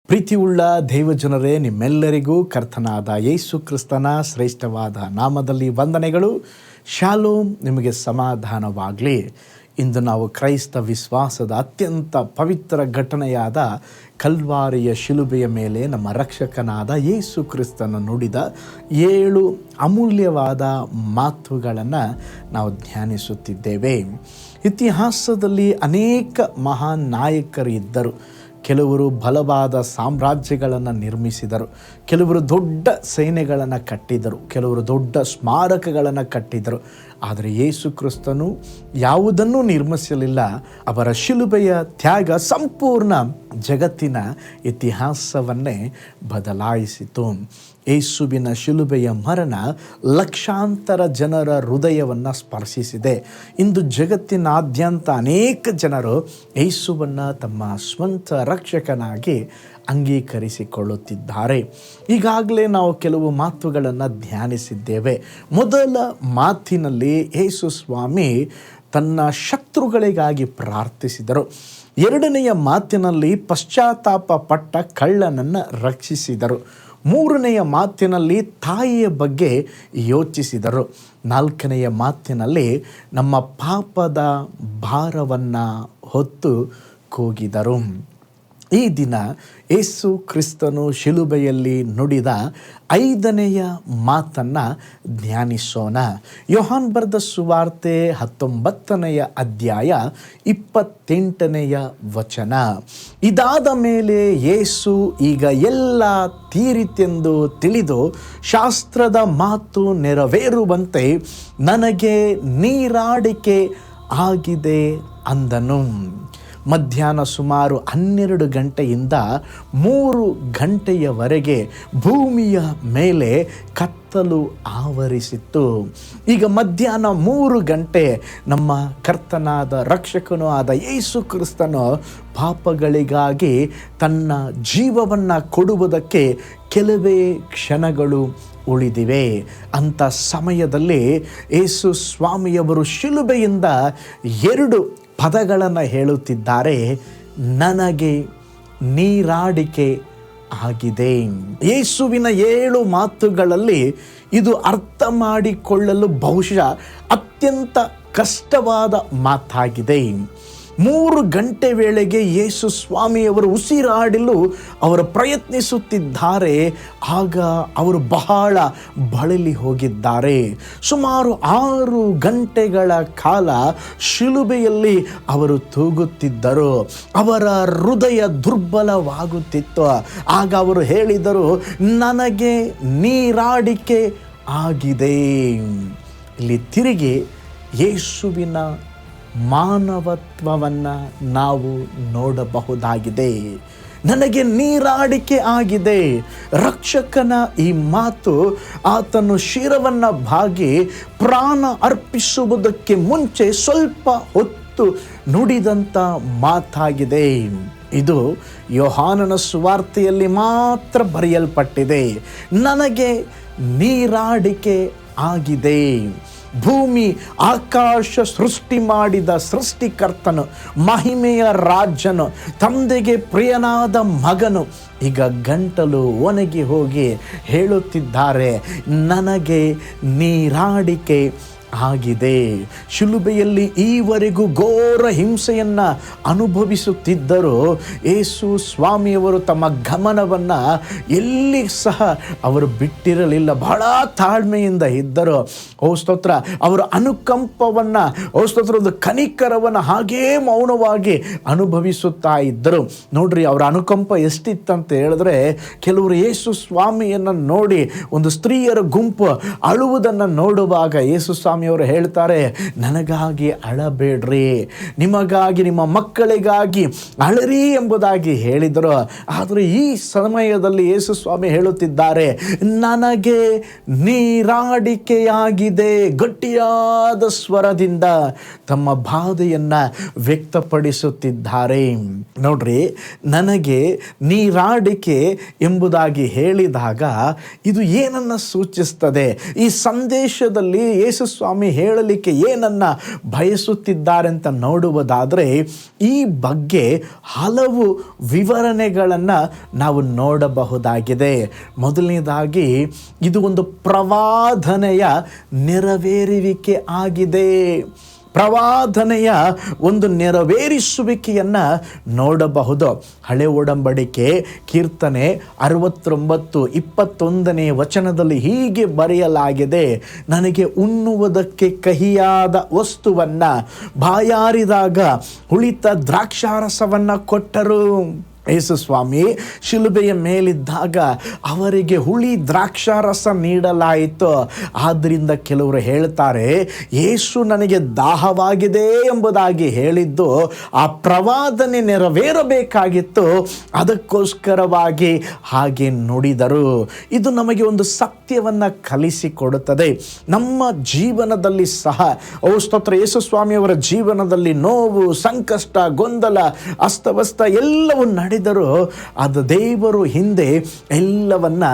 ಪ್ರೀತಿಯುಳ್ಳ ದೇವಜನರೇ, ನಿಮ್ಮೆಲ್ಲರಿಗೂ ಕರ್ತನಾದ ಯೇಸು ಕ್ರಿಸ್ತನ ಶ್ರೇಷ್ಠವಾದ ನಾಮದಲ್ಲಿ ವಂದನೆಗಳು. ಶಾಲೋಮ್, ನಿಮಗೆ ಸಮಾಧಾನವಾಗಲಿ. ಇಂದು ನಾವು ಕ್ರೈಸ್ತ ವಿಶ್ವಾಸದ ಅತ್ಯಂತ ಪವಿತ್ರ ಘಟನೆಯಾದ ಕಲ್ವಾರಿಯ ಶಿಲುಬೆಯ ಮೇಲೆ ನಮ್ಮ ರಕ್ಷಕನಾದ ಯೇಸು ಕ್ರಿಸ್ತನು ನುಡಿದ 7 ಅಮೂಲ್ಯವಾದ ಮಾತುಗಳನ್ನು ನಾವು ಧ್ಯಾನಿಸುತ್ತಿದ್ದೇವೆ. ಇತಿಹಾಸದಲ್ಲಿ ಅನೇಕ ಮಹಾನ್ ನಾಯಕರು ಇದ್ದರು. ಕೆಲವರು ಬಲವಾದ ಸಾಮ್ರಾಜ್ಯಗಳನ್ನು ನಿರ್ಮಿಸಿದರು, ಕೆಲವರು ದೊಡ್ಡ ಸೇನೆಗಳನ್ನು ಕಟ್ಟಿದರು, ಕೆಲವರು ದೊಡ್ಡ ಸ್ಮಾರಕಗಳನ್ನು ಕಟ್ಟಿದರು. ಆದರೆ ಯೇಸು ಕ್ರಿಸ್ತನು ಯಾವುದನ್ನೂ ನಿರ್ಮಿಸಲಿಲ್ಲ. ಅವರ ಶಿಲುಬೆಯ ತ್ಯಾಗ ಸಂಪೂರ್ಣ ಜಗತ್ತಿನ ಇತಿಹಾಸವನ್ನೇ ಬದಲಾಯಿಸಿತು. ಯೇಸುವಿನ ಶಿಲುಬೆಯ ಮರಣ ಲಕ್ಷಾಂತರ ಜನರ ಹೃದಯವನ್ನು ಸ್ಪರ್ಶಿಸಿದೆ. ಇಂದು ಜಗತ್ತಿನಾದ್ಯಂತ ಅನೇಕ ಜನರು ಯೇಸುವನ್ನು ತಮ್ಮ ಸ್ವಂತ ರಕ್ಷಕನಾಗಿ ಅಂಗೀಕರಿಸಿಕೊಳ್ಳುತ್ತಿದ್ದಾರೆ. ಈಗಾಗಲೇ ನಾವು ಕೆಲವು ಮಾತುಗಳನ್ನು ಧ್ಯಾನಿಸಿದ್ದೇವೆ. ಮೊದಲ ಮಾತಿನಲ್ಲಿ ಯೇಸು ಸ್ವಾಮಿ ತನ್ನ ಶತ್ರುಗಳಿಗಾಗಿ ಪ್ರಾರ್ಥಿಸಿದರು. ಎರಡನೆಯ ಮಾತಿನಲ್ಲಿ ಪಶ್ಚಾತ್ತಾಪ ಪಟ್ಟ ಕಳ್ಳನನ್ನು ರಕ್ಷಿಸಿದರು. ಮೂರನೆಯ ಮಾತಿನಲ್ಲಿ ತಾಯಿಯ ಬಗ್ಗೆ ಯೋಚಿಸಿದರು. ನಾಲ್ಕನೆಯ ಮಾತಿನಲ್ಲಿ ನಮ್ಮ ಪಾಪದ ಭಾರವನ್ನು ಹೊತ್ತು ಕೂಗಿದರು. ಈ ದಿನ ಯೇಸು ಕ್ರಿಸ್ತನು ಶಿಲುಬೆಯಲ್ಲಿ ನುಡಿದ 5ನೆಯ ಮಾತನ್ನು ಧ್ಯಾನಿಸೋಣ. ಯೋಹಾನ್ ಬರೆದ ಸುವಾರ್ತೆ 19ನೇ ಅಧ್ಯಾಯ 28ನೇ ವಚನ. ಇದಾದ ಮೇಲೆ ಯೇಸು ಈಗ ಎಲ್ಲ ತೀರಿತೆಂದು ತಿಳಿದು ಶಾಸ್ತ್ರದ ಮಾತು ನೆರವೇರುವಂತೆ ನನಗೆ ನೀರಾಡಿಕೆ ಆಗಿದೆ ಅಂದನು. ಮಧ್ಯಾಹ್ನ ಸುಮಾರು 12 ಗಂಟೆಯಿಂದ 3 ಗಂಟೆಯವರೆಗೆ ಭೂಮಿಯ ಮೇಲೆ ಕತ್ತಲು ಆವರಿಸಿತ್ತು. ಈಗ ಮಧ್ಯಾಹ್ನ 3 ಗಂಟೆ ನಮ್ಮ ಕರ್ತನಾದ ರಕ್ಷಕನೂ ಆದ ಯೇಸು ಕ್ರಿಸ್ತನು ಪಾಪಗಳಿಗಾಗಿ ತನ್ನ ಜೀವವನ್ನು ಕೊಡುವುದಕ್ಕೆ ಕೆಲವೇ ಕ್ಷಣಗಳು ಉಳಿದಿವೆ. ಅಂಥ ಸಮಯದಲ್ಲಿ ಯೇಸು ಸ್ವಾಮಿಯವರು ಶಿಲುಬೆಯಿಂದ 2 ಪದಗಳನ್ನು ಹೇಳುತ್ತಿದ್ದಾರೆ. ನನಗೆ ನೀರಾಡಿಕೆ ಆಗಿದೆ. ಯೇಸುವಿನ 7 ಮಾತುಗಳಲ್ಲಿ ಇದು ಅರ್ಥ ಮಾಡಿಕೊಳ್ಳಲು ಬಹುಶಃ ಅತ್ಯಂತ ಕಷ್ಟವಾದ ಮಾತಾಗಿದೆ. 3 ಗಂಟೆ ವೇಳೆಗೆ ಯೇಸು ಸ್ವಾಮಿಯವರು ಉಸಿರಾಡಲು ಅವರು ಪ್ರಯತ್ನಿಸುತ್ತಿದ್ದಾರೆ. ಆಗ ಅವರು ಬಹಳ ಬಳಲಿ ಹೋಗಿದ್ದಾರೆ. ಸುಮಾರು 6 ಗಂಟೆಗಳ ಕಾಲ ಶಿಲುಬೆಯಲ್ಲಿ ಅವರು ತೂಗುತ್ತಿದ್ದರು. ಅವರ ಹೃದಯ ದುರ್ಬಲವಾಗುತ್ತಿತ್ತು. ಆಗ ಅವರು ಹೇಳಿದರು, ನನಗೆ ನೀರಾಡಿಕೆ ಆಗಿದೆ. ಇಲ್ಲಿ ತಿರುಗಿ ಯೇಸುವಿನ ಮಾನವತ್ವವನ್ನು ನಾವು ನೋಡಬಹುದಾಗಿದೆ. ನನಗೆ ನೀರಾಡಿಕೆ ಆಗಿದೆ. ರಕ್ಷಕನ ಈ ಮಾತು ಆತನು ಶಿರವನ್ನು ಬಾಗಿ ಪ್ರಾಣ ಅರ್ಪಿಸುವುದಕ್ಕೆ ಮುಂಚೆ ಸ್ವಲ್ಪ ಹೊತ್ತು ನುಡಿದಂಥ ಮಾತಾಗಿದೆ. ಇದು ಯೋಹಾನನ ಸುವಾರ್ತೆಯಲ್ಲಿ ಮಾತ್ರ ಬರೆಯಲ್ಪಟ್ಟಿದೆ. ನನಗೆ ನೀರಾಡಿಕೆ ಆಗಿದೆ. ಭೂಮಿ ಆಕಾಶ ಸೃಷ್ಟಿ ಮಾಡಿದ ಸೃಷ್ಟಿಕರ್ತನು, ಮಹಿಮೆಯ ರಾಜನು, ತಂದೆಗೆ ಪ್ರಿಯನಾದ ಮಗನು ಈಗ ಗಂಟಲು ಒಣಗಿ ಹೋಗಿ ಹೇಳುತ್ತಿದ್ದಾರೆ, ನನಗೆ ನೀರಾಡಿಕೆ ಆಗಿದೆ. ಶಿಲುಬೆಯಲ್ಲಿ ಈವರೆಗೂ ಘೋರ ಹಿಂಸೆಯನ್ನು ಅನುಭವಿಸುತ್ತಿದ್ದರು. ಯೇಸು ಸ್ವಾಮಿಯವರು ತಮ್ಮ ಗಮನವನ್ನು ಎಲ್ಲಿ ಸಹ ಅವರು ಬಿಟ್ಟಿರಲಿಲ್ಲ. ಬಹಳ ತಾಳ್ಮೆಯಿಂದ ಇದ್ದರು. ಓ ಸ್ತೋತ್ರ. ಅವರ ಅನುಕಂಪವನ್ನು, ಓ ಸ್ತೋತ್ರ, ಒಂದು ಕನಿಕರವನ್ನು ಹಾಗೇ ಮೌನವಾಗಿ ಅನುಭವಿಸುತ್ತಾ ಇದ್ದರು. ನೋಡ್ರಿ, ಅವರ ಅನುಕಂಪ ಎಷ್ಟಿತ್ತಂತ ಹೇಳಿದ್ರೆ, ಕೆಲವರು ಯೇಸು ಸ್ವಾಮಿಯನ್ನು ನೋಡಿ ಒಂದು ಸ್ತ್ರೀಯರ ಗುಂಪು ಅಳುವುದನ್ನು ನೋಡುವಾಗ ಯೇಸು ಸ್ವಾಮಿಯವರು ಹೇಳ್ತಾರೆ, ನನಗಾಗಿ ಅಳಬೇಡ್ರಿ, ನಿಮಗಾಗಿ ನಿಮ್ಮ ಮಕ್ಕಳಿಗಾಗಿ ಅಳರಿ ಎಂಬುದಾಗಿ ಹೇಳಿದರು. ಆದರೆ ಈ ಸಮಯದಲ್ಲಿ ಯೇಸು ಸ್ವಾಮಿ ಹೇಳುತ್ತಿದ್ದಾರೆ, ನನಗೆ ನೀರಾಡಿಕೆಯಾಗಿದೆ. ಗಟ್ಟಿಯಾದ ಸ್ವರದಿಂದ ತಮ್ಮ ಬಾಧೆಯನ್ನು ವ್ಯಕ್ತಪಡಿಸುತ್ತಿದ್ದಾರೆ. ನೋಡ್ರಿ, ನನಗೆ ನೀರಾಡಿಕೆ ಎಂಬುದಾಗಿ ಹೇಳಿದಾಗ ಇದು ಏನನ್ನು ಸೂಚಿಸ್ತದೆ? ಈ ಸಂದೇಶದಲ್ಲಿ ಯೇಸು ಸ್ವಾಮಿ ಹೇಳಲಿಕ್ಕೆ ಏನನ್ನು ಬಯಸುತ್ತಿದ್ದಾರೆ ಅಂತ ನೋಡುವುದಾದರೆ ಈ ಬಗ್ಗೆ ಹಲವು ವಿವರಣೆಗಳನ್ನು ನಾವು ನೋಡಬಹುದಾಗಿದೆ. ಮೊದಲನೇದಾಗಿ ಇದು ಒಂದು ಪ್ರವಾದನೆಯ ನೆರವೇರುವಿಕೆ ಆಗಿದೆ. ಪ್ರವಾದನೆಯ ಒಂದು ನೆರವೇರಿಸುವಿಕೆಯನ್ನು ನೋಡಬಹುದು. ಹಳೆ ಒಡಂಬಡಿಕೆ ಕೀರ್ತನೆ 69:21 ವಚನದಲ್ಲಿ ಹೀಗೆ ಬರೆಯಲಾಗಿದೆ, ನನಗೆ ಉಣ್ಣುವುದಕ್ಕೆ ಕಹಿಯಾದ ವಸ್ತುವನ್ನು, ಬಾಯಾರಿದಾಗ ಹುಳಿತ ದ್ರಾಕ್ಷಾರಸವನ್ನು ಕೊಟ್ಟರು. ಯೇಸು ಸ್ವಾಮಿ ಶಿಲುಬೆಯ ಮೇಲಿದ್ದಾಗ ಅವರಿಗೆ ಹುಳಿ ದ್ರಾಕ್ಷಾರಸ ನೀಡಲಾಯಿತು. ಆದ್ದರಿಂದ ಕೆಲವರು ಹೇಳ್ತಾರೆ, ಯೇಸು ನನಗೆ ದಾಹವಾಗಿದೆ ಎಂಬುದಾಗಿ ಹೇಳಿದ್ದು ಆ ಪ್ರವಾದನೆ ನೆರವೇರಬೇಕಾಗಿತ್ತು, ಅದಕ್ಕೋಸ್ಕರವಾಗಿ ಹಾಗೆ ನುಡಿದರು. ಇದು ನಮಗೆ ಒಂದು ಸತ್ಯವನ್ನು ಕಲಿಸಿಕೊಡುತ್ತದೆ. ನಮ್ಮ ಜೀವನದಲ್ಲಿ ಸಹ ಸ್ತೋತ್ರ, ಯೇಸು ಸ್ವಾಮಿಯವರ ಜೀವನದಲ್ಲಿ ನೋವು, ಸಂಕಷ್ಟ, ಗೊಂದಲ, ಅಸ್ತವ್ಯಸ್ತ ಎಲ್ಲವೂ ನಡೆದರೂ ಅದು ದೇವರು ಹಿಂದೆ ಎಲ್ಲವನ್ನ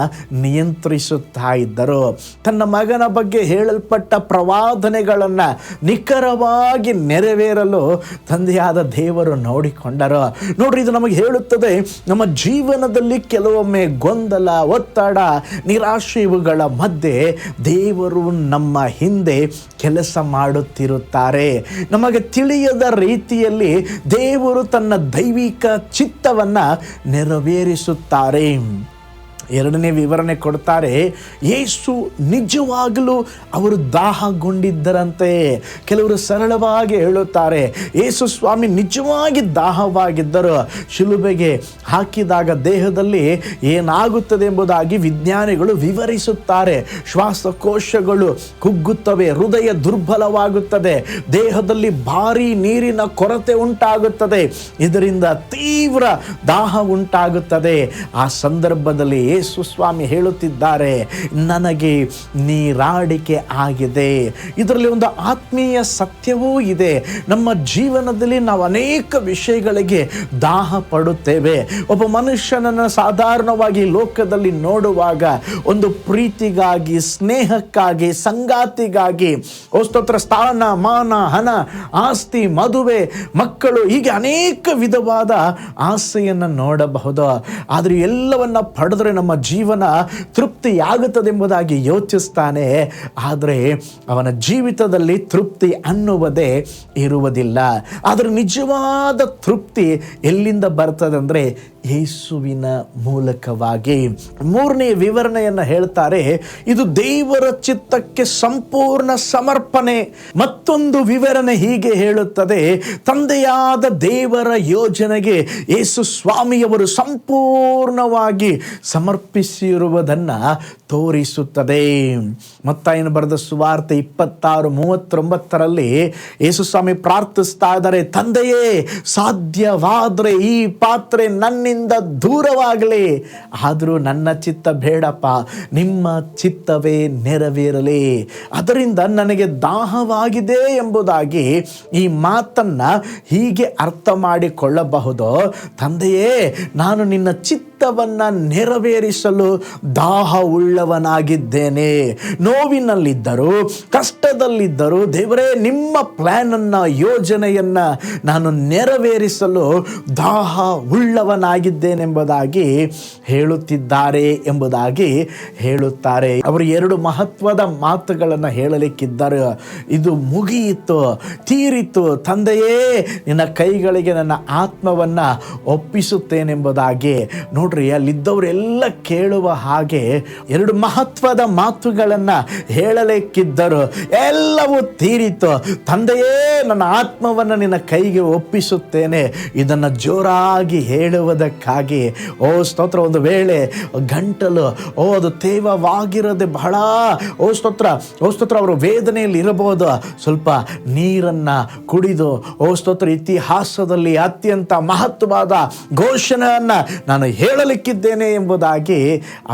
ನಿಯಂತ್ರಿಸುತ್ತಾ ಇದ್ದರು. ತನ್ನ ಮಗನ ಬಗ್ಗೆ ಹೇಳಲ್ಪಟ್ಟ ಪ್ರವಾದನೆಗಳನ್ನು ನಿಖರವಾಗಿ ನೆರವೇರಲು ತಂದೆಯಾದ ದೇವರು ನೋಡಿಕೊಂಡರು. ನೋಡ್ರಿ, ಇದು ನಮಗೆ ಹೇಳುತ್ತದೆ, ನಮ್ಮ ಜೀವನದಲ್ಲಿ ಕೆಲವೊಮ್ಮೆ ಗೊಂದಲ, ಒತ್ತಡ, ನಿರಾಶೆ ಇವುಗಳ ಮಧ್ಯೆ ದೇವರು ನಮ್ಮ ಹಿಂದೆ ಕೆಲಸ ಮಾಡುತ್ತಿರುತ್ತಾರೆ. ನಮಗೆ ತಿಳಿಯದ ರೀತಿಯಲ್ಲಿ ದೇವರು ತನ್ನ ದೈವಿಕ ಚಿತ್ತವನ್ನು ನೆರವೇರಿಸುತ್ತಾರೆ. ಎರಡನೇ ವಿವರಣೆ ಕೊಡ್ತಾರೆ, ಯೇಸು ನಿಜವಾಗಲೂ ಅವರು ದಾಹಗೊಂಡಿದ್ದರಂತೆ. ಕೆಲವರು ಸರಳವಾಗಿ ಹೇಳುತ್ತಾರೆ, ಯೇಸು ಸ್ವಾಮಿ ನಿಜವಾಗಿ ದಾಹವಾಗಿದ್ದರು. ಶಿಲುಬೆಗೆ ಹಾಕಿದಾಗ ದೇಹದಲ್ಲಿ ಏನಾಗುತ್ತದೆ ಎಂಬುದಾಗಿ ವಿಜ್ಞಾನಿಗಳು ವಿವರಿಸುತ್ತಾರೆ. ಶ್ವಾಸಕೋಶಗಳು ಕುಗ್ಗುತ್ತವೆ, ಹೃದಯ ದುರ್ಬಲವಾಗುತ್ತದೆ, ದೇಹದಲ್ಲಿ ಭಾರೀ ನೀರಿನ ಕೊರತೆ ಉಂಟಾಗುತ್ತದೆ, ಇದರಿಂದ ತೀವ್ರ ದಾಹ ಉಂಟಾಗುತ್ತದೆ. ಆ ಸಂದರ್ಭದಲ್ಲಿ ಯೇಸು ಸ್ವಾಮಿ ಹೇಳುತ್ತಿದ್ದಾರೆ, ನನಗೆ ನೀರಾಡಿಕೆ ಆಗಿದೆ. ಇದರಲ್ಲಿ ಒಂದು ಆತ್ಮೀಯ ಸತ್ಯವೂ ಇದೆ. ನಮ್ಮ ಜೀವನದಲ್ಲಿ ನಾವು ಅನೇಕ ವಿಷಯಗಳಿಗೆ ದಾಹ ಪಡುತ್ತೇವೆ. ಒಬ್ಬ ಮನುಷ್ಯನನ್ನು ಸಾಧಾರಣವಾಗಿ ಲೋಕದಲ್ಲಿ ನೋಡುವಾಗ ಒಂದು ಪ್ರೀತಿಗಾಗಿ, ಸ್ನೇಹಕ್ಕಾಗಿ, ಸಂಗಾತಿಗಾಗಿ, ಸ್ತೋತ್ರ, ಸ್ಥಾನ, ಮಾನ, ಹಣ, ಆಸ್ತಿ, ಮದುವೆ, ಮಕ್ಕಳು, ಹೀಗೆ ಅನೇಕ ವಿಧವಾದ ಆಸೆಯನ್ನು ನೋಡಬಹುದು. ಆದರೆ ಎಲ್ಲವನ್ನ ಪಡೆದರೆ ನಮ್ಮ ಜೀವನ ತೃಪ್ತಿಯಾಗುತ್ತದೆ ಎಂಬುದಾಗಿ ಯೋಚಿಸ್ತಾನೆ. ಆದರೆ ಅವನ ಜೀವಿತದಲ್ಲಿ ತೃಪ್ತಿ ಅನ್ನುವುದೇ ಇರುವುದಿಲ್ಲ. ಆದರೆ ನಿಜವಾದ ತೃಪ್ತಿ ಎಲ್ಲಿಂದ ಬರ್ತದೆ ಅಂದರೆ ಯೇಸುವಿನ ಮೂಲಕವಾಗಿ. ಮೂರನೇ ವಿವರಣೆಯನ್ನು ಹೇಳ್ತಾರೆ, ಇದು ದೇವರ ಚಿತ್ತಕ್ಕೆ ಸಂಪೂರ್ಣ ಸಮರ್ಪಣೆ. ಮತ್ತೊಂದು ವಿವರಣೆ ಹೀಗೆ ಹೇಳುತ್ತದೆ, ತಂದೆಯಾದ ದೇವರ ಯೋಜನೆಗೆ ಯೇಸು ಸ್ವಾಮಿಯವರು ಸಂಪೂರ್ಣವಾಗಿ ಸಮರ್ಪಿಸಿರುವುದನ್ನು ತೋರಿಸುತ್ತದೆ. ಮತ್ತಾಯನು ಬರೆದ ಸುವಾರ್ತೆ 26:39 ಯೇಸು ಸ್ವಾಮಿ ಪ್ರಾರ್ಥಿಸ್ತಾ ಇದ್ದಾರೆ, ತಂದೆಯೇ, ಸಾಧ್ಯವಾದರೆ ಈ ಪಾತ್ರೆ ನನ್ನಿಂದ ದೂರವಾಗಲಿ, ಆದರೂ ನನ್ನ ಚಿತ್ತ ಬೇಡಪ್ಪ, ನಿಮ್ಮ ಚಿತ್ತವೇ ನೆರವೇರಲಿ. ಅದರಿಂದ ನನಗೆ ದಾಹವಾಗಿದೆ ಎಂಬುದಾಗಿ ಈ ಮಾತನ್ನ ಹೀಗೆ ಅರ್ಥ ಮಾಡಿಕೊಳ್ಳಬಹುದು, ತಂದೆಯೇ, ನಾನು ನಿನ್ನ ಚಿತ್ತವನ್ನು ನೆರವೇರಿಸಲು ದಾಹವುಳ್ಳವನಾಗಿದ್ದೇನೆ. ನೋವಿನಲ್ಲಿದ್ದರು, ಕಷ್ಟದಲ್ಲಿದ್ದರು, ದೇವರೇ, ನಿಮ್ಮ ಪ್ಲಾನನ್ನು, ಯೋಜನೆಯನ್ನು ನಾನು ನೆರವೇರಿಸಲು ದಾಹ ಉಳ್ಳವನಾಗಿದ್ದೇನೆಂಬುದಾಗಿ ಹೇಳುತ್ತಿದ್ದಾರೆ ಎಂಬುದಾಗಿ ಹೇಳುತ್ತಾರೆ. ಅವರು ಎರಡು ಮಹತ್ವದ ಮಾತುಗಳನ್ನು ಹೇಳಲಿಕ್ಕಿದ್ದಾರೆ. ಇದು ಮುಗಿಯಿತು, ತೀರಿತು, ತಂದೆಯೇ, ನಿನ್ನ ಕೈಗಳಿಗೆ ನನ್ನ ಆತ್ಮವನ್ನು ಒಪ್ಪಿಸುತ್ತೇನೆಂಬುದಾಗಿ. ನೋಡ್ರಿ, ಅಲ್ಲಿದ್ದವರೆಲ್ಲ ಕೇಳುವ ಹಾಗೆ ಎರಡು ಮಹತ್ವದ ಮಾತುಗಳನ್ನು ಹೇಳಲಿಕ್ಕಿದ್ದರು. ಎಲ್ಲವೂ ತೀರಿತು, ತಂದೆಯೇ, ನನ್ನ ಆತ್ಮವನ್ನು ನಿನ್ನ ಕೈಗೆ ಒಪ್ಪಿಸುತ್ತೇನೆ. ಇದನ್ನು ಜೋರಾಗಿ ಹೇಳುವುದಕ್ಕಾಗಿ ಸ್ತೋತ್ರ, ಒಂದು ವೇಳೆ ಗಂಟಲು ಅದು ತೇವವಾಗಿರದೆ ಬಹಳ ಸ್ತೋತ್ರ ಅವರು ವೇದನೆಯಲ್ಲಿ ಇರಬಹುದು. ಸ್ವಲ್ಪ ನೀರನ್ನು ಕುಡಿದು ಸ್ತೋತ್ರ, ಇತಿಹಾಸದಲ್ಲಿ ಅತ್ಯಂತ ಮಹತ್ವವಾದ ಘೋಷಣೆಯನ್ನು ನಾನು ಹೇಳಲಿಕ್ಕಿದ್ದೇನೆ ಎಂಬುದಾಗಿ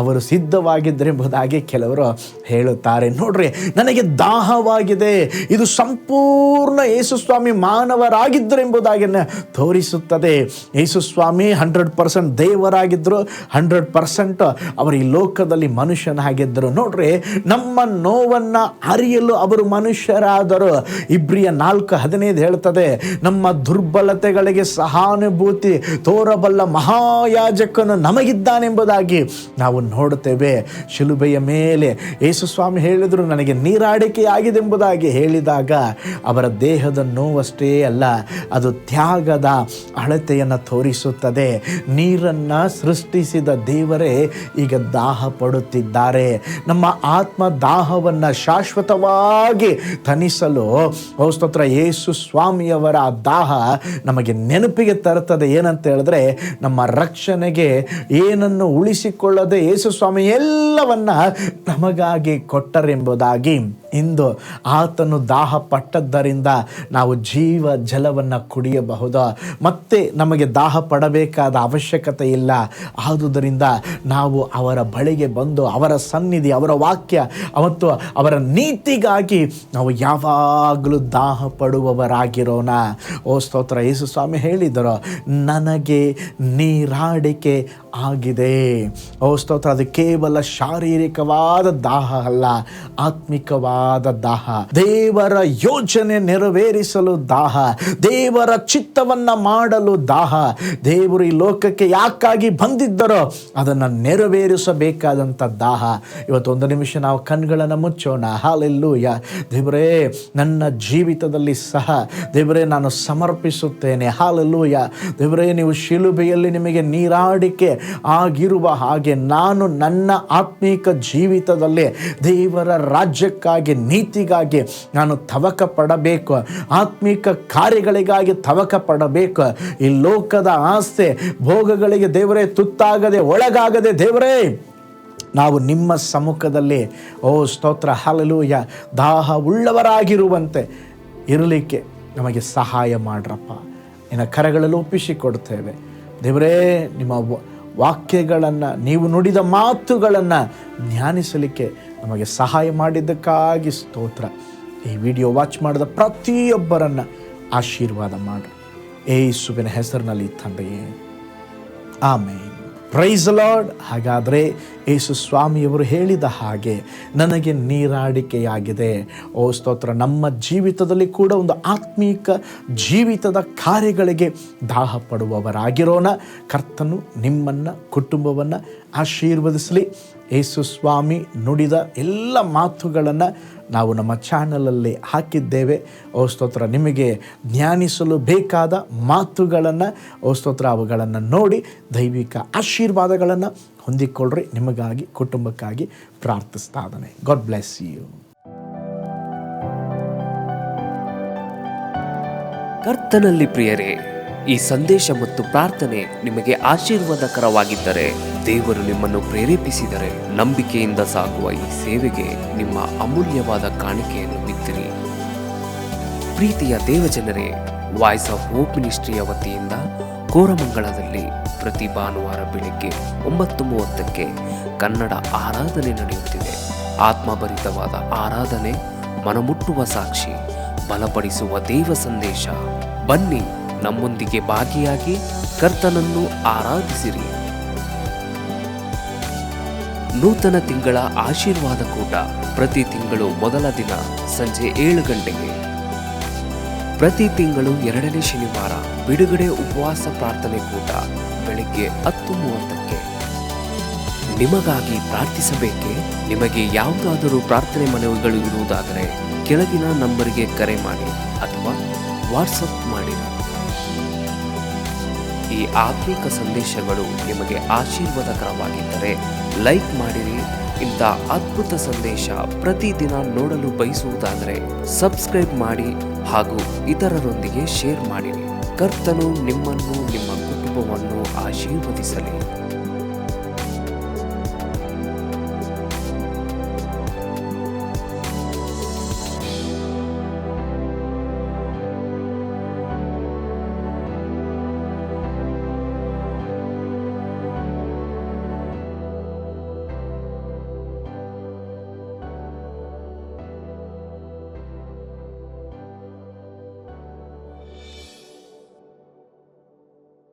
ಅವರು ಸಿದ್ಧವಾಗಿದ್ದರು. ಎಂಬುದಾಗಿ ಕೆಲವರು ಹೇಳುತ್ತಾರೆ. ನೋಡ್ರಿ, ನನಗೆ ದಾಹವಾಗಿದೆ. ಇದು ಸಂಪೂರ್ಣ ಯೇಸುಸ್ವಾಮಿ ಮಾನವರಾಗಿದ್ದರು ಎಂಬುದಾಗಿ ತೋರಿಸುತ್ತದೆ. ಯೇಸುಸ್ವಾಮಿ 100% ದೇವರಾಗಿದ್ದರು, 100% ಅವರು ಈ ಲೋಕದಲ್ಲಿ ಮನುಷ್ಯನಾಗಿದ್ದರು. ನೋಡ್ರಿ, ನಮ್ಮ ನೋವನ್ನು ಅರಿಯಲು ಅವರು ಮನುಷ್ಯರಾದರು. ಇಬ್ರಿಯ 4:15 ಹೇಳ್ತದೆ, ನಮ್ಮ ದುರ್ಬಲತೆಗಳಿಗೆ ಸಹಾನುಭೂತಿ ತೋರಬಲ್ಲ ಮಹಾಯಾಜಕನು ನಮಗಿದ್ದಾನೆಂಬುದಾಗಿ ನಾವು ನೋಡುತ್ತೇವೆ. ಶಿಲುಬೆಯ ಮೇಲೆ ಯೇಸುಸ್ವಾಮಿ ಹೇಳಿದರು, ನನಗೆ ನೀರಾಡಿಕೆಯಾಗಿದೆ ಎಂಬುದಾಗಿ ಹೇಳಿದಾಗ ಅವರ ದೇಹದ ನೋವಷ್ಟೇ ಅಲ್ಲ, ಅದು ತ್ಯಾಗದ ಅಳತೆಯನ್ನು ತೋರಿಸುತ್ತದೆ. ನೀರನ್ನು ಸೃಷ್ಟಿಸಿದ ದೇವರೇ ಈಗ ದಾಹ ಪಡುತ್ತಿದ್ದಾರೆ. ನಮ್ಮ ಆತ್ಮ ದಾಹವನ್ನು ಶಾಶ್ವತವಾಗಿ ತಣಿಸಲು ಸ್ತೋತ್ರ ಯೇಸು ಸ್ವಾಮಿಯವರ ಆ ದಾಹ ನಮಗೆ ನೆನಪಿಗೆ ತರುತ್ತದೆ. ಏನಂತ ಹೇಳಿದ್ರೆ, ನಮ್ಮ ರಕ್ಷಣೆಗೆ ಏನನ್ನು ಉಳಿಸಿಕೊಳ್ಳದೆ ಯೇಸು ಸ್ವಾಮಿ ಎಲ್ಲವನ್ನ ನಮಗಾಗಿ ಕೊಟ್ಟರೆಂಬುದಾಗಿ ಇಂದು ಆತನು ದಾಹ ಪಟ್ಟದ್ದರಿಂದ ನಾವು ಜೀವ ಜಲವನ್ನು ಕುಡಿಯಬಹುದು. ಮತ್ತೆ ನಮಗೆ ದಾಹ ಪಡಬೇಕಾದ ಅವಶ್ಯಕತೆ ಇಲ್ಲ. ಆದುದರಿಂದ ನಾವು ಅವರ ಬಳಿಗೆ ಬಂದು ಅವರ ಸನ್ನಿಧಿ, ಅವರ ವಾಕ್ಯ ಮತ್ತು ಅವರ ನೀತಿಗಾಗಿ ನಾವು ಯಾವಾಗಲೂ ದಾಹ ಪಡುವವರಾಗಿರೋಣ. ಸ್ತೋತ್ರ. ಯೇಸು ಸ್ವಾಮಿ ಹೇಳಿದರು, ನನಗೆ ನೀರಾಡಿಕೆ ಆಗಿದೆ. ಸ್ತೋತ್ರ. ಅದು ಕೇವಲ ಶಾರೀರಿಕವಾದ ದಾಹ ಅಲ್ಲ, ಆತ್ಮಿಕವಾದ ದಾಹ. ದೇವರ ಯೋಜನೆ ನೆರವೇರಿಸಲು ದಾಹ, ದೇವರ ಚಿತ್ತವನ್ನ ಮಾಡಲು ದಾಹ. ದೇವರು ಈ ಲೋಕಕ್ಕೆ ಯಾಕಾಗಿ ಬಂದಿದ್ದರೋ ಅದನ್ನು ನೆರವೇರಿಸಬೇಕಾದಂಥ ದಾಹ. ಇವತ್ತು ಒಂದು ನಿಮಿಷ ನಾವು ಕಣ್ಗಳನ್ನು ಮುಚ್ಚೋಣ. ಹಲ್ಲೆಲೂಯಾ. ದೇವರೇ, ನನ್ನ ಜೀವಿತದಲ್ಲಿ ಸಹ ದೇವರೇ ನಾನು ಸಮರ್ಪಿಸುತ್ತೇನೆ. ಹಲ್ಲೆಲೂಯಾ. ದೇವರೇ, ನೀವು ಶಿಲುಬೆಯಲ್ಲಿ ನಿಮಗೆ ನೀರಾಡಿಕೆ ಆಗಿರುವ ಹಾಗೆ ನಾನು ನನ್ನ ಆತ್ಮೀಕ ಜೀವಿತದಲ್ಲಿ ದೇವರ ರಾಜ್ಯಕ್ಕಾಗಿ, ನೀತಿಗಾಗಿ ನಾನು ತವಕ ಪಡಬೇಕು. ಆತ್ಮಿಕ ಕಾರ್ಯಗಳಿಗಾಗಿ ತವಕ ಪಡಬೇಕು. ಈ ಲೋಕದ ಆಸ್ತಿ ಭೋಗಗಳಿಗೆ ದೇವರೇ ತುತ್ತಾಗದೆ, ಒಳಗಾಗದೆ ದೇವರೇ ನಾವು ನಿಮ್ಮ ಸಮ್ಮುಖದಲ್ಲಿ ಸ್ತೋತ್ರ ಹಲ್ಲೆಲೂಯಾ ದಾಹ ಉಳ್ಳವರಾಗಿರುವಂತೆ ಇರಲಿಕ್ಕೆ ನಮಗೆ ಸಹಾಯ ಮಾಡ್ರಪ್ಪ. ನಿನ್ನ ಕರಗಳಲ್ಲಿ ಒಪ್ಪಿಸಿಕೊಡ್ತೇವೆ ದೇವರೇ. ನಿಮ್ಮ ವಾಕ್ಯಗಳನ್ನು, ನೀವು ನುಡಿದ ಮಾತುಗಳನ್ನು ಧ್ಯಾನಿಸಲಿಕ್ಕೆ ನಮಗೆ ಸಹಾಯ ಮಾಡಿದ್ದಕ್ಕಾಗಿ ಸ್ತೋತ್ರ. ಈ ವಿಡಿಯೋ ವಾಚ್ ಮಾಡಿದ ಪ್ರತಿಯೊಬ್ಬರನ್ನು ಆಶೀರ್ವಾದ ಮಾಡಿ ಯೇಸುವಿನ ಹೆಸರಿನಲ್ಲಿ ತಂದೆಯೇ, ಆಮೇನ್. Price the lord. ಹಾಗಾದರೆ ಯೇಸು ಸ್ವಾಮಿಯವರು ಹೇಳಿದ ಹಾಗೆ ನನಗೆ ನೀರಾಡಿಕೆಯಾಗಿದೆ. ಸ್ತೋತ್ರ. ನಮ್ಮ ಜೀವಿತದಲ್ಲಿ ಕೂಡ ಒಂದು ಆತ್ಮೀಕ ಜೀವಿತದ ಕಾರ್ಯಗಳಿಗೆ ದಾಹ ಪಡುವವರಾಗಿರೋಣ. ಕರ್ತನು ನಿಮ್ಮನ್ನು, ಕುಟುಂಬವನ್ನು ಆಶೀರ್ವದಿಸಲಿ. ಯೇಸು ಸ್ವಾಮಿ ನುಡಿದ ಎಲ್ಲ ಮಾತುಗಳನ್ನು ನಾವು ನಮ್ಮ ಚಾನಲಲ್ಲಿ ಹಾಕಿದ್ದೇವೆ. ಸ್ತೋತ್ರ. ನಿಮಗೆ ಧ್ಯಾನಿಸಲು ಬೇಕಾದ ಮಾತುಗಳನ್ನು ಸ್ತೋತ್ರ ಅವುಗಳನ್ನು ನೋಡಿ ದೈವಿಕ ಆಶೀರ್ವಾದಗಳನ್ನು ಹೊಂದಿಕೊಳ್ಳ್ರಿ. ನಿಮಗಾಗಿ, ಕುಟುಂಬಕ್ಕಾಗಿ ಪ್ರಾರ್ಥಿಸ್ತಾ ಇದ್ದಾನೆ. God bless you. ಕರ್ತನಲ್ಲಿ ಪ್ರಿಯರೇ, ಈ ಸಂದೇಶ ಮತ್ತು ಪ್ರಾರ್ಥನೆ ನಿಮಗೆ ಆಶೀರ್ವಾದಕರವಾಗಿದ್ದರೆ, ದೇವರು ನಿಮ್ಮನ್ನು ಪ್ರೇರೇಪಿಸಿದರೆ, ನಂಬಿಕೆಯಿಂದ ಸಾಗುವ ಈ ಸೇವೆಗೆ ನಿಮ್ಮ ಅಮೂಲ್ಯವಾದ ಕಾಣಿಕೆಯನ್ನು ಬಿತ್ತಿರಿ. ಪ್ರೀತಿಯ ದೇವಜನರೇ, ವಾಯ್ಸ್ ಆಫ್ ಹೋಪ್ ಮಿನಿಸ್ಟ್ರಿಯ ವತಿಯಿಂದ ಕೋರಮಂಗಲದಲ್ಲಿ ಪ್ರತಿ ಭಾನುವಾರ ಬೆಳಿಗ್ಗೆ 9:30ಕ್ಕೆ ಕನ್ನಡ ಆರಾಧನೆ ನಡೆಯುತ್ತಿದೆ. ಆತ್ಮಭರಿತವಾದ ಆರಾಧನೆ, ಮನಮುಟ್ಟುವ ಸಾಕ್ಷಿ, ಬಲಪಡಿಸುವ ದೇವ ಸಂದೇಶ. ಬನ್ನಿ, ನಮ್ಮೊಂದಿಗೆ ಭಾಗಿಯಾಗಿ ಕರ್ತನನ್ನು ಆರಾಧಿಸಿರಿ. ನೂತನ ತಿಂಗಳ ಆಶೀರ್ವಾದ ಕೂಟ ಪ್ರತಿ ತಿಂಗಳು ಮೊದಲ ದಿನ ಸಂಜೆ 7 ಗಂಟೆಗೆ. ಪ್ರತಿ ತಿಂಗಳು 2ನೇ ಶನಿವಾರ ಬಿಡುಗಡೆ ಉಪವಾಸ ಪ್ರಾರ್ಥನೆ ಕೂಟ ಬೆಳಿಗ್ಗೆ 10:30ಕ್ಕೆ. ನಿಮಗಾಗಿ ಪ್ರಾರ್ಥಿಸಬೇಕೆ? ನಿಮಗೆ ಯಾವುದಾದರೂ ಪ್ರಾರ್ಥನೆ ಮನವಿಗಳು ಇರುವುದಾದರೆ ಕೆಳಗಿನ ನಂಬರಿಗೆ ಕರೆ ಮಾಡಿ ಅಥವಾ ವಾಟ್ಸಪ್ ಮಾಡಿ. ಈ ಆತ್ಮಿಕ ಸಂದೇಶಗಳು ನಿಮಗೆ ಆಶೀರ್ವಾದಕರವಾಗಿದ್ದರೆ ಲೈಕ್ ಮಾಡಿರಿ. ಇಂಥ ಅದ್ಭುತ ಸಂದೇಶ ಪ್ರತಿದಿನ ನೋಡಲು ಬಯಸುವುದಾದರೆ ಸಬ್ಸ್ಕ್ರೈಬ್ ಮಾಡಿ ಹಾಗೂ ಇತರರೊಂದಿಗೆ ಶೇರ್ ಮಾಡಿರಿ. ಕರ್ತನು ನಿಮ್ಮನ್ನು, ನಿಮ್ಮ ಕುಟುಂಬವನ್ನು ಆಶೀರ್ವದಿಸಲಿ.